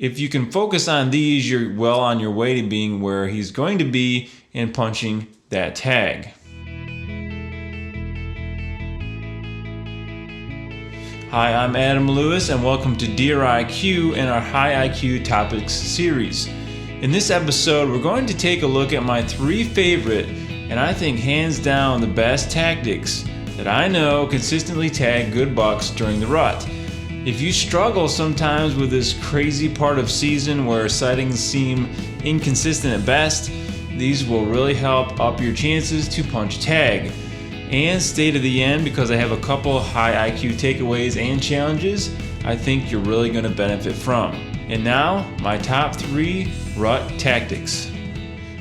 If you can focus on these, you're well on your way to being where he's going to be and punching that tag. Hi, I'm Adam Lewis and welcome to Deer IQ and our High IQ Topics series. In this episode, we're going to take a look at my 3 favorite and I think hands down the best tactics that I know consistently tag good bucks during the rut. If you struggle sometimes with this crazy part of season where sightings seem inconsistent at best, these will really help up your chances to punch tag. And stay to the end because I have a couple high IQ takeaways and challenges I think you're really going to benefit from. And now, my top 3 rut tactics.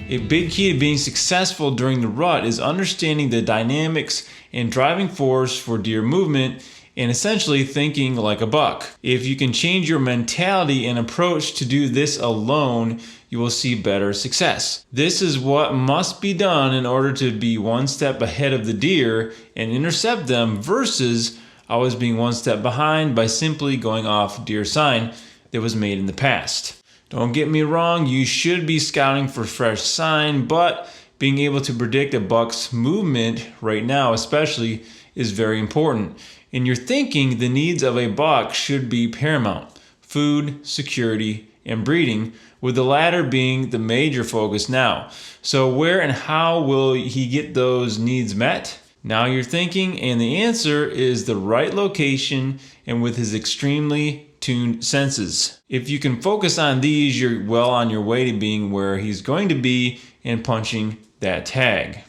A big key to being successful during the rut is understanding the dynamics and driving force for deer movement and essentially thinking like a buck. If you can change your mentality and approach to do this alone, you will see better success. This is what must be done in order to be one step ahead of the deer and intercept them versus always being one step behind by simply going off deer sign that was made in the past. Don't get me wrong, you should be scouting for fresh sign, but being able to predict a buck's movement right now especially is very important. In your thinking, the needs of a buck should be paramount: food, security, and breeding, with the latter being the major focus now. So where and how will he get those needs met? Now you're thinking, and the answer is the right location and with his extremely tuned senses. If you can focus on these, you're well on your way to being where he's going to be and punching that tag.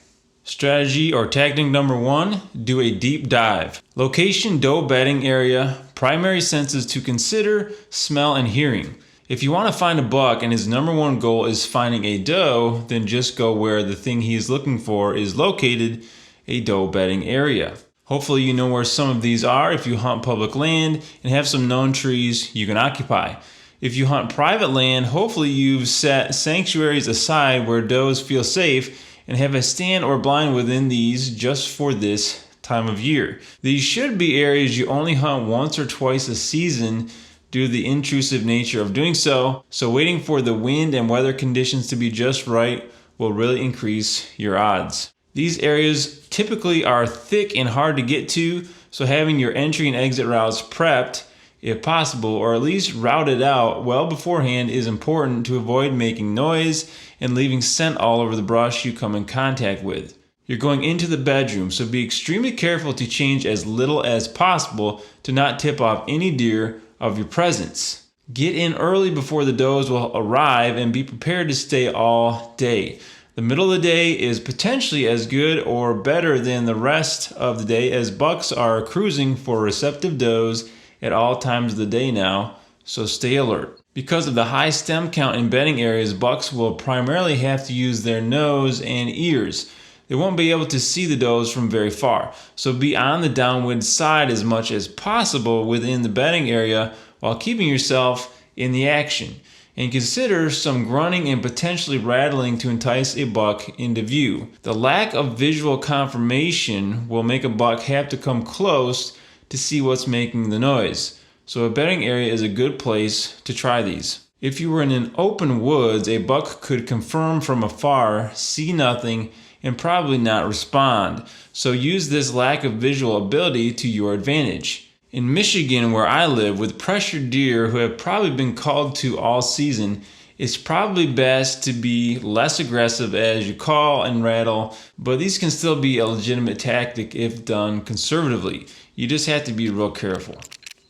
Strategy or tactic number 1, do a deep dive. Location, doe bedding area, primary senses to consider, smell and hearing. If you want to find a buck and his number 1 goal is finding a doe, then just go where the thing he is looking for is located, a doe bedding area. Hopefully you know where some of these are if you hunt public land and have some known trees you can occupy. If you hunt private land, hopefully you've set sanctuaries aside where does feel safe and have a stand or blind within these just for this time of year. These should be areas you only hunt once or twice a season due to the intrusive nature of doing so, so waiting for the wind and weather conditions to be just right will really increase your odds. These areas typically are thick and hard to get to, so having your entry and exit routes prepped, if possible, or at least routed out well beforehand is important to avoid making noise and leaving scent all over the brush you come in contact with. You're going into the bedroom, so be extremely careful to change as little as possible to not tip off any deer of your presence. Get in early before the does will arrive and be prepared to stay all day. The middle of the day is potentially as good or better than the rest of the day as bucks are cruising for receptive does at all times of the day now, so stay alert. Because of the high stem count in bedding areas, bucks will primarily have to use their nose and ears. They won't be able to see the does from very far, so be on the downwind side as much as possible within the bedding area while keeping yourself in the action. And consider some grunting and potentially rattling to entice a buck into view. The lack of visual confirmation will make a buck have to come close to see what's making the noise. So a bedding area is a good place to try these. If you were in an open woods, a buck could confirm from afar, see nothing, and probably not respond. So use this lack of visual ability to your advantage. In Michigan, where I live, with pressured deer who have probably been called to all season, it's probably best to be less aggressive as you call and rattle, but these can still be a legitimate tactic if done conservatively. You just have to be real careful.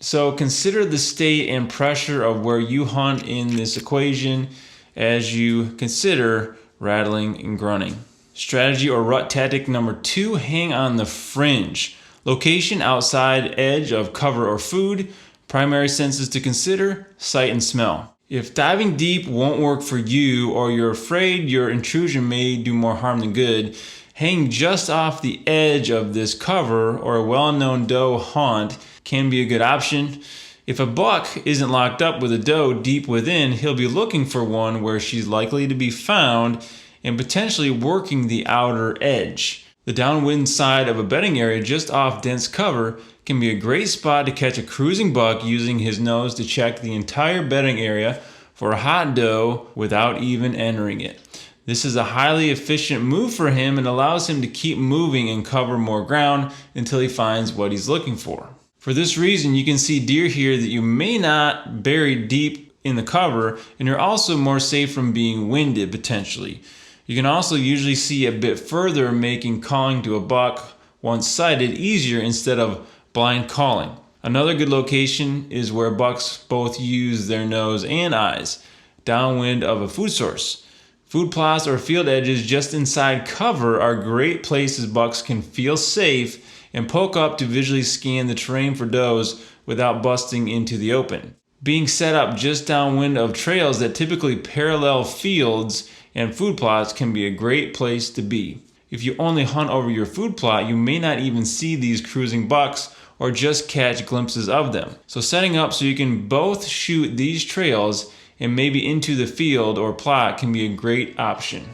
So consider the state and pressure of where you hunt in this equation as you consider rattling and grunting. Strategy or rut tactic number 2, hang on the fringe. Location, outside edge of cover or food. Primary senses to consider, sight and smell. If diving deep won't work for you or you're afraid your intrusion may do more harm than good, hang just off the edge of this cover or a well-known doe haunt can be a good option. If a buck isn't locked up with a doe deep within, he'll be looking for one where she's likely to be found and potentially working the outer edge. The downwind side of a bedding area just off dense cover can be a great spot to catch a cruising buck using his nose to check the entire bedding area for a hot doe without even entering it. This is a highly efficient move for him and allows him to keep moving and cover more ground until he finds what he's looking for. For this reason, you can see deer here that you may not bury deep in the cover, and you're also more safe from being winded potentially. You can also usually see a bit further, making calling to a buck once sighted easier instead of blind calling. Another good location is where bucks both use their nose and eyes, downwind of a food source. Food plots or field edges just inside cover are great places bucks can feel safe and poke up to visually scan the terrain for does without busting into the open. Being set up just downwind of trails that typically parallel fields and food plots can be a great place to be. If you only hunt over your food plot, you may not even see these cruising bucks or just catch glimpses of them. So setting up so you can both shoot these trails and maybe into the field or plot can be a great option.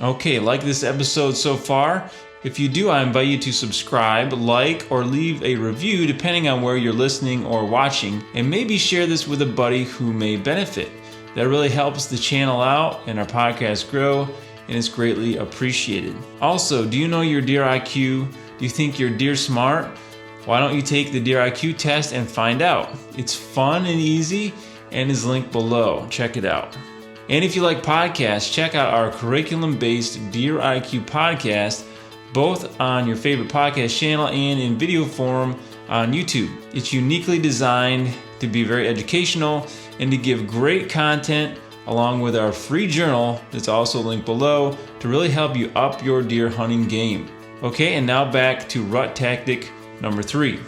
Okay, like this episode so far? If you do, I invite you to subscribe, like, or leave a review depending on where you're listening or watching, and maybe share this with a buddy who may benefit. That really helps the channel out and our podcast grow, and it's greatly appreciated. Also, do you know your deer IQ? Do you think you're deer smart? Why don't you take the deer IQ test and find out? It's fun and easy and is linked below. Check it out. And if you like podcasts, check out our curriculum-based Deer IQ podcast, both on your favorite podcast channel and in video form on YouTube. It's uniquely designed to be very educational and to give great content along with our free journal that's also linked below to really help you up your deer hunting game. Okay, and now back to rut tactic number 3.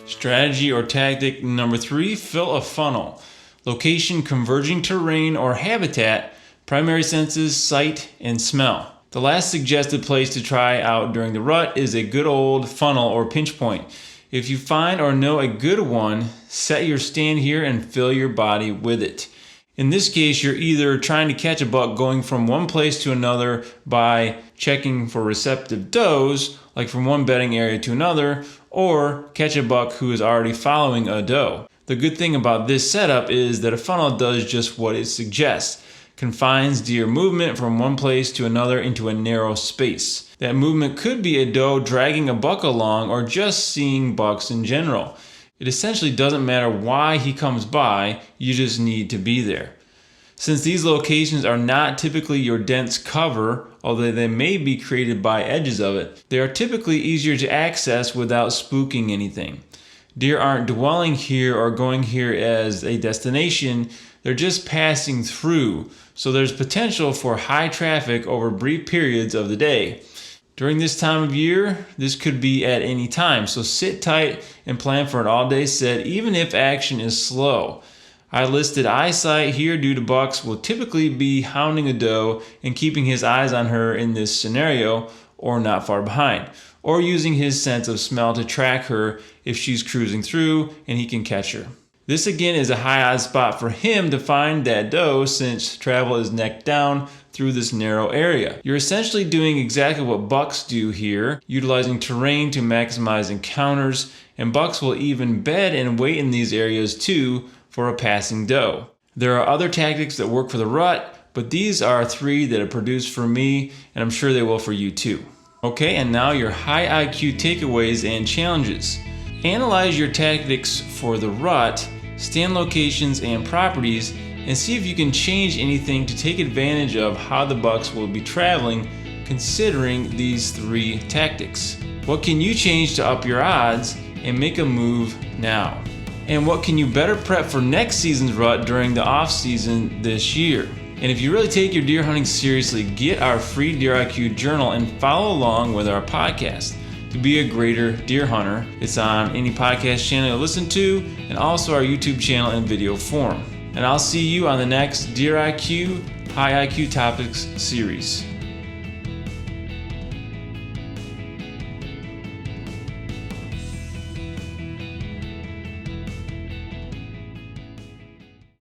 Strategy or tactic number 3, fill a funnel. Location, converging terrain or habitat, primary senses, sight, and smell. The last suggested place to try out during the rut is a good old funnel or pinch point. If you find or know a good one, set your stand here and fill your body with it. In this case, you're either trying to catch a buck going from one place to another by checking for receptive does, like from one bedding area to another, or catch a buck who is already following a doe. The good thing about this setup is that a funnel does just what it suggests. Confines deer movement from one place to another into a narrow space. That movement could be a doe dragging a buck along or just seeing bucks in general. It essentially doesn't matter why he comes by, you just need to be there. Since these locations are not typically your dense cover, although they may be created by edges of it, they are typically easier to access without spooking anything. Deer aren't dwelling here or going here as a destination, they're just passing through, so there's potential for high traffic over brief periods of the day. During this time of year, this could be at any time, so sit tight and plan for an all-day set even if action is slow. I listed eyesight here due to bucks will typically be hounding a doe and keeping his eyes on her in this scenario or not far behind, or using his sense of smell to track her if she's cruising through and he can catch her. This again is a high odds spot for him to find that doe since travel is neck down through this narrow area. You're essentially doing exactly what bucks do here, utilizing terrain to maximize encounters, and bucks will even bed and wait in these areas too for a passing doe. There are other tactics that work for the rut, but these are 3 that have produced for me, and I'm sure they will for you too. Okay, and now your high IQ takeaways and challenges. Analyze your tactics for the rut, stand locations and properties, and see if you can change anything to take advantage of how the bucks will be traveling considering these 3 tactics. What can you change to up your odds and make a move now? And what can you better prep for next season's rut during the off season this year? And if you really take your deer hunting seriously, get our free Deer IQ journal and follow along with our podcast to be a greater deer hunter. It's on any podcast channel you listen to and also our YouTube channel in video form. And I'll see you on the next Deer IQ High IQ Topics series.